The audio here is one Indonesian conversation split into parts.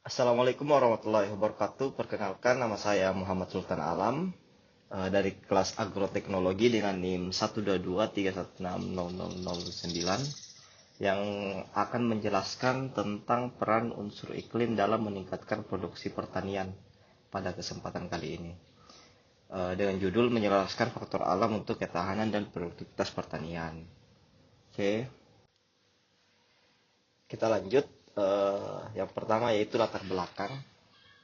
Assalamualaikum warahmatullahi wabarakatuh. Perkenalkan, nama saya Muhammad Sultan Alam dari kelas Agroteknologi dengan NIM 12231600009 yang akan menjelaskan tentang peran unsur iklim dalam meningkatkan produksi pertanian pada kesempatan kali ini. Dengan judul menjelaskan faktor alam untuk ketahanan dan produktivitas pertanian. Oke, kita lanjut. Yang pertama yaitu latar belakang,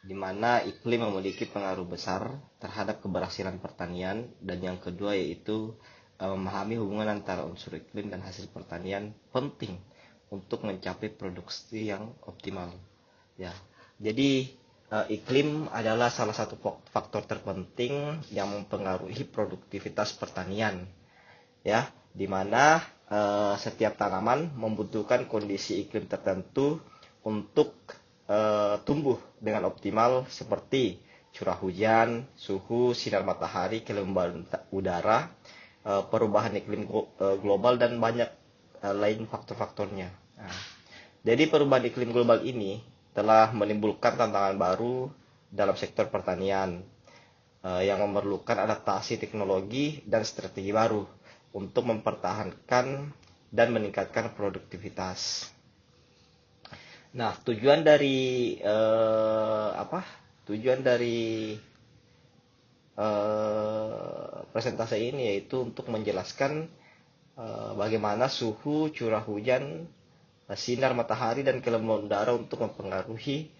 di mana iklim memiliki pengaruh besar terhadap keberhasilan pertanian, dan yang kedua yaitu memahami hubungan antara unsur iklim dan hasil pertanian penting untuk mencapai produksi yang optimal. Ya, jadi iklim adalah salah satu faktor terpenting yang mempengaruhi produktivitas pertanian, ya, di mana setiap tanaman membutuhkan kondisi iklim tertentu untuk tumbuh dengan optimal, seperti curah hujan, suhu, sinar matahari, kelembaban udara, perubahan iklim global, dan banyak lain faktor-faktornya. Nah, jadi perubahan iklim global ini telah menimbulkan tantangan baru dalam sektor pertanian yang memerlukan adaptasi teknologi dan strategi baru untuk mempertahankan dan meningkatkan produktivitas. Nah, tujuan dari presentasi ini yaitu untuk menjelaskan bagaimana suhu, curah hujan, sinar matahari, dan kelembaban udara untuk mempengaruhi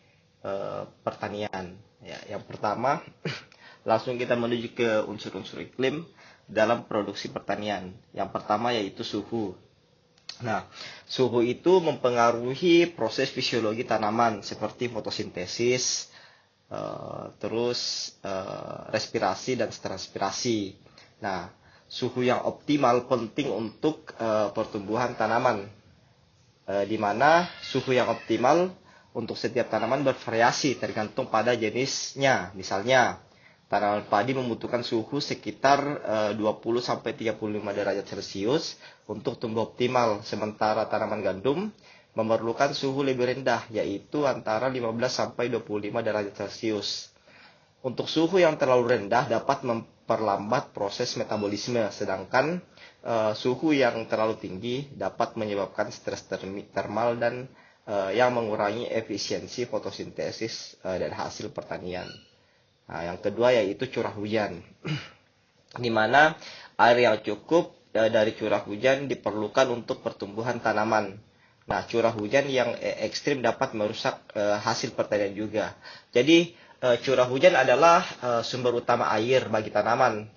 pertanian. Ya, yang pertama, langsung kita menuju ke unsur-unsur iklim dalam produksi pertanian. Yang pertama yaitu suhu. Nah, suhu itu mempengaruhi proses fisiologi tanaman seperti fotosintesis, respirasi dan transpirasi. Nah, suhu yang optimal penting untuk pertumbuhan tanaman, di mana suhu yang optimal untuk setiap tanaman bervariasi tergantung pada jenisnya. Misalnya, tanaman padi membutuhkan suhu sekitar 20-35 derajat Celcius untuk tumbuh optimal, sementara tanaman gandum memerlukan suhu lebih rendah, yaitu antara 15-25 derajat Celcius. Untuk suhu yang terlalu rendah dapat memperlambat proses metabolisme, sedangkan suhu yang terlalu tinggi dapat menyebabkan stres termal dan yang mengurangi efisiensi fotosintesis dan hasil pertanian. Nah, yang kedua yaitu curah hujan, di mana air yang cukup dari curah hujan diperlukan untuk pertumbuhan tanaman. Nah, curah hujan yang ekstrim dapat merusak hasil pertanian juga. Jadi, curah hujan adalah sumber utama air bagi tanaman,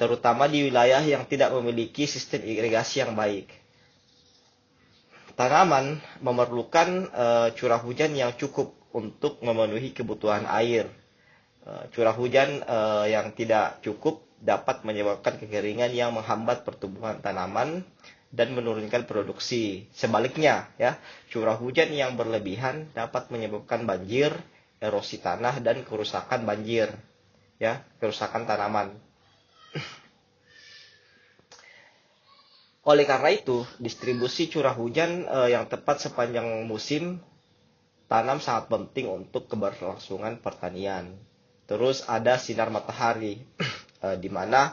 terutama di wilayah yang tidak memiliki sistem irigasi yang baik. Tanaman memerlukan curah hujan yang cukup untuk memenuhi kebutuhan air. Curah hujan yang tidak cukup dapat menyebabkan kekeringan yang menghambat pertumbuhan tanaman dan menurunkan produksi. Sebaliknya, ya, curah hujan yang berlebihan dapat menyebabkan banjir, erosi tanah, dan kerusakan banjir, ya, kerusakan tanaman. Oleh karena itu, distribusi curah hujan yang tepat sepanjang musim tanam sangat penting untuk keberlangsungan pertanian. Terus ada sinar matahari, di mana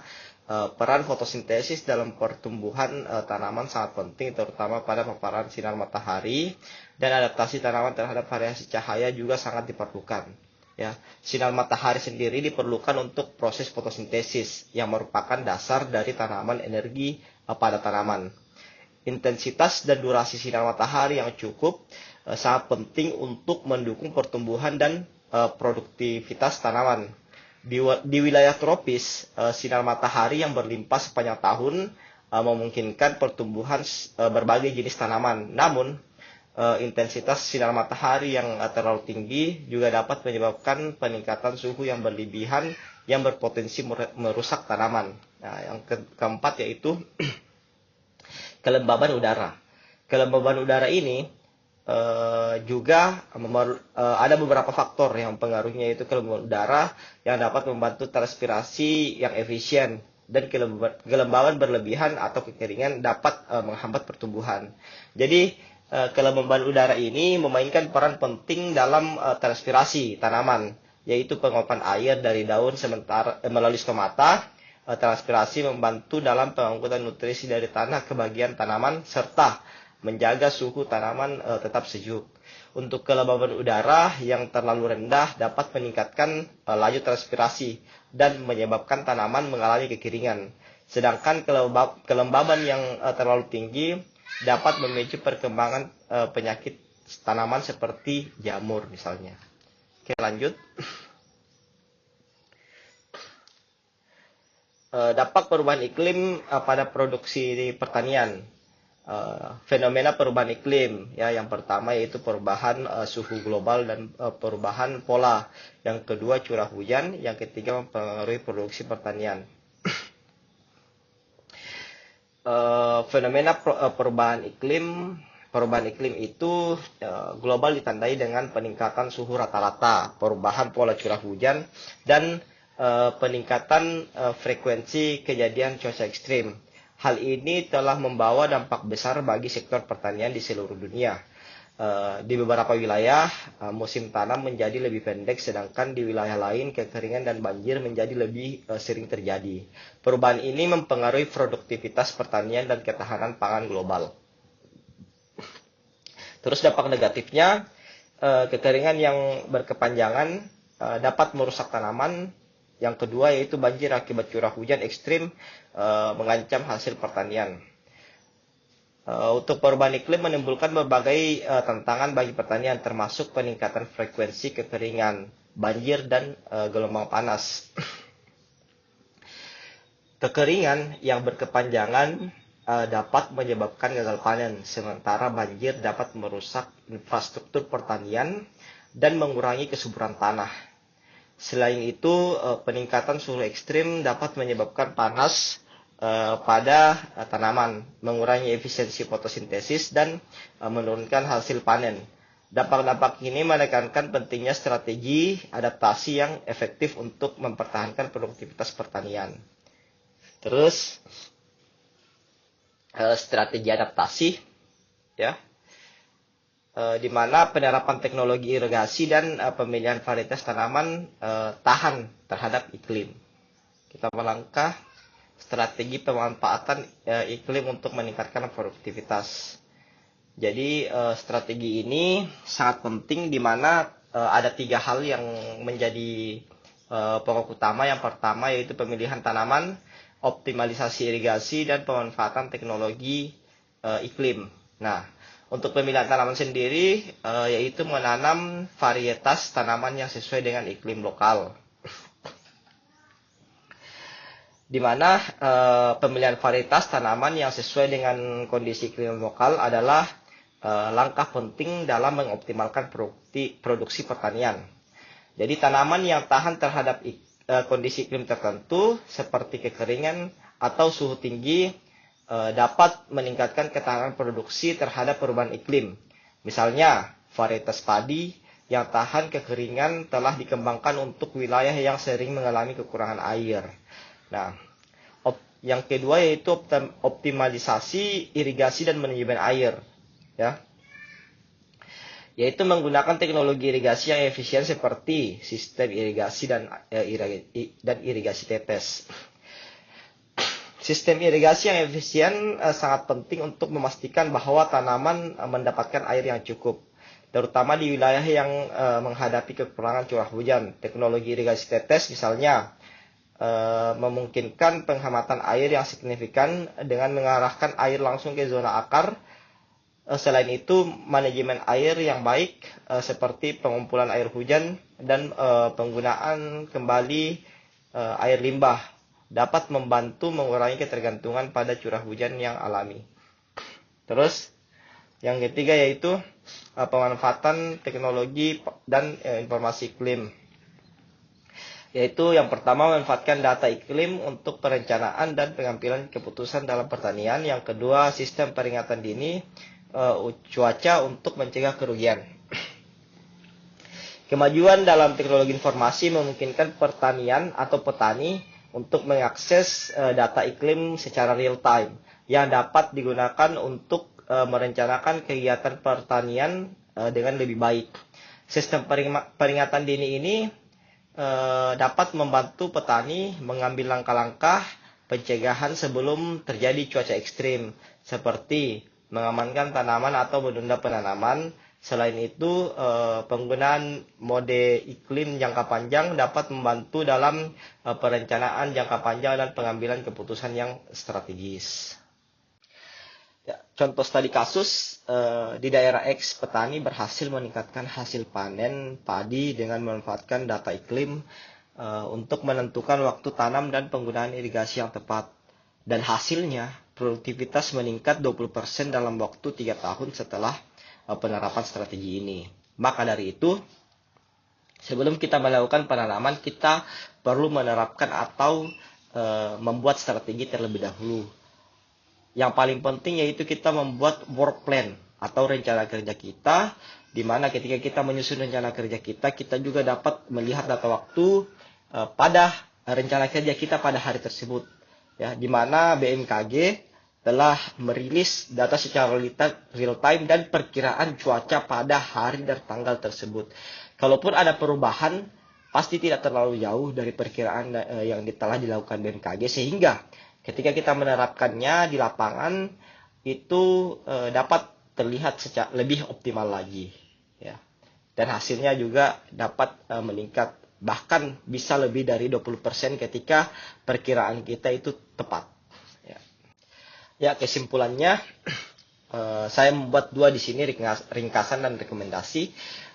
peran fotosintesis dalam pertumbuhan tanaman sangat penting, terutama pada paparan sinar matahari, dan adaptasi tanaman terhadap variasi cahaya juga sangat diperlukan. Ya, sinar matahari sendiri diperlukan untuk proses fotosintesis yang merupakan dasar dari tanaman energi pada tanaman. Intensitas dan durasi sinar matahari yang cukup sangat penting untuk mendukung pertumbuhan dan produktivitas tanaman. Di wilayah tropis, sinar matahari yang berlimpah sepanjang tahun memungkinkan pertumbuhan berbagai jenis tanaman. Namun, intensitas sinar matahari yang terlalu tinggi juga dapat menyebabkan peningkatan suhu yang berlebihan yang berpotensi merusak tanaman. Nah, yang keempat yaitu kelembaban udara. Kelembaban udara ini juga ada beberapa faktor yang pengaruhnya, yaitu kelembaban udara yang dapat membantu transpirasi yang efisien, dan kelembaban berlebihan atau kekeringan dapat menghambat pertumbuhan. Jadi kelembaban udara ini memainkan peran penting dalam transpirasi tanaman, yaitu penguapan air dari daun sementara melalui stomata. Transpirasi membantu dalam pengangkutan nutrisi dari tanah ke bagian tanaman serta menjaga suhu tanaman tetap sejuk. Untuk kelembaban udara yang terlalu rendah dapat meningkatkan laju transpirasi dan menyebabkan tanaman mengalami kekeringan. Sedangkan kelembaban yang terlalu tinggi dapat memicu perkembangan penyakit tanaman seperti jamur misalnya. Oke, lanjut. Dampak perubahan iklim pada produksi pertanian. Fenomena perubahan iklim, ya, yang pertama yaitu perubahan suhu global dan perubahan pola. Yang kedua curah hujan, yang ketiga mempengaruhi produksi pertanian. Fenomena perubahan iklim itu global ditandai dengan peningkatan suhu rata-rata, perubahan pola curah hujan, dan peningkatan frekuensi kejadian cuaca ekstrim. Hal ini telah membawa dampak besar bagi sektor pertanian di seluruh dunia. Di beberapa wilayah, musim tanam menjadi lebih pendek, sedangkan di wilayah lain kekeringan dan banjir menjadi lebih sering terjadi. Perubahan ini mempengaruhi produktivitas pertanian dan ketahanan pangan global. Terus dampak negatifnya, kekeringan yang berkepanjangan dapat merusak tanaman. Yang kedua yaitu banjir akibat curah hujan ekstrim mengancam hasil pertanian. Untuk perubahan iklim menimbulkan berbagai tantangan bagi pertanian, termasuk peningkatan frekuensi kekeringan, banjir, dan gelombang panas. Kekeringan yang berkepanjangan dapat menyebabkan gagal panen, sementara banjir dapat merusak infrastruktur pertanian dan mengurangi kesuburan tanah. Selain itu, peningkatan suhu ekstrim dapat menyebabkan panas pada tanaman, mengurangi efisiensi fotosintesis, dan menurunkan hasil panen. Dampak-dampak ini menekankan pentingnya strategi adaptasi yang efektif untuk mempertahankan produktivitas pertanian. Terus, strategi adaptasi, ya, di mana penerapan teknologi irigasi dan pemilihan varietas tanaman tahan terhadap iklim. Kita melangkah strategi pemanfaatan iklim untuk meningkatkan produktivitas. Jadi strategi ini sangat penting, di mana ada 3 hal yang menjadi pokok utama. Yang pertama yaitu pemilihan tanaman, optimalisasi irigasi, dan pemanfaatan teknologi iklim. Nah, untuk pemilihan tanaman sendiri yaitu menanam varietas tanaman yang sesuai dengan iklim lokal. Di mana pemilihan varietas tanaman yang sesuai dengan kondisi iklim lokal adalah langkah penting dalam mengoptimalkan produksi pertanian. Jadi tanaman yang tahan terhadap kondisi iklim tertentu seperti kekeringan atau suhu tinggi dapat meningkatkan ketahanan produksi terhadap perubahan iklim. Misalnya, varietas padi yang tahan kekeringan telah dikembangkan untuk wilayah yang sering mengalami kekurangan air. Nah, yang kedua yaitu optimalisasi irigasi dan manajemen air, ya, yaitu menggunakan teknologi irigasi yang efisien seperti sistem irigasi dan irigasi tetes. Sistem irigasi yang efisien sangat penting untuk memastikan bahwa tanaman mendapatkan air yang cukup, terutama di wilayah yang menghadapi kekurangan curah hujan. Teknologi irigasi tetes misalnya memungkinkan penghematan air yang signifikan dengan mengarahkan air langsung ke zona akar. Selain itu, manajemen air yang baik seperti pengumpulan air hujan dan penggunaan kembali air limbah dapat membantu mengurangi ketergantungan pada curah hujan yang alami. Terus, yang ketiga yaitu pemanfaatan teknologi dan informasi iklim. Yaitu yang pertama, memanfaatkan data iklim untuk perencanaan dan pengambilan keputusan dalam pertanian. Yang kedua, sistem peringatan dini cuaca untuk mencegah kerugian. Kemajuan dalam teknologi informasi memungkinkan pertanian atau petani untuk mengakses data iklim secara real time yang dapat digunakan untuk merencanakan kegiatan pertanian dengan lebih baik. Sistem peringatan dini ini dapat membantu petani mengambil langkah-langkah pencegahan sebelum terjadi cuaca ekstrim, seperti mengamankan tanaman atau menunda penanaman. Selain itu, penggunaan mode iklim jangka panjang dapat membantu dalam perencanaan jangka panjang dan pengambilan keputusan yang strategis. Ya, contoh studi kasus di daerah X, petani berhasil meningkatkan hasil panen padi dengan memanfaatkan data iklim untuk menentukan waktu tanam dan penggunaan irigasi yang tepat. Dan hasilnya, produktivitas meningkat 20% dalam waktu 3 tahun setelah penerapan strategi ini. Maka dari itu, sebelum kita melakukan penanaman, kita perlu menerapkan atau membuat strategi terlebih dahulu. Yang paling penting yaitu kita membuat work plan atau rencana kerja kita, di mana ketika kita menyusun rencana kerja kita, kita juga dapat melihat data waktu pada rencana kerja kita pada hari tersebut. Ya, di mana BMKG telah merilis data secara real time dan perkiraan cuaca pada hari dan tanggal tersebut. Kalaupun ada perubahan, pasti tidak terlalu jauh dari perkiraan yang telah dilakukan BMKG, sehingga ketika kita menerapkannya di lapangan itu dapat terlihat secara lebih optimal lagi, ya. Dan hasilnya juga dapat meningkat, bahkan bisa lebih dari 20% ketika perkiraan kita itu tepat. Ya, kesimpulannya saya membuat 2 di sini ringkasan dan rekomendasi.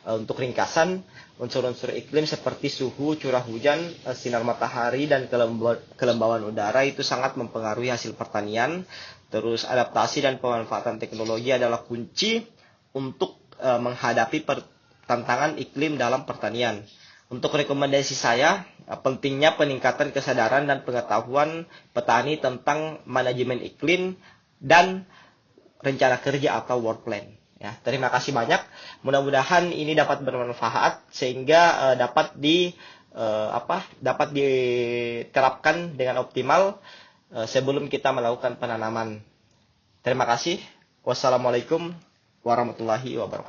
Untuk ringkasan, unsur-unsur iklim seperti suhu, curah hujan, sinar matahari, dan kelembaban udara itu sangat mempengaruhi hasil pertanian. Terus adaptasi dan pemanfaatan teknologi adalah kunci untuk menghadapi tantangan iklim dalam pertanian. Untuk rekomendasi saya, pentingnya peningkatan kesadaran dan pengetahuan petani tentang manajemen iklim dan rencana kerja atau work plan. Ya, terima kasih banyak. Mudah-mudahan ini dapat bermanfaat sehingga dapat diterapkan dengan optimal sebelum kita melakukan penanaman. Terima kasih. Wassalamualaikum warahmatullahi wabarakatuh.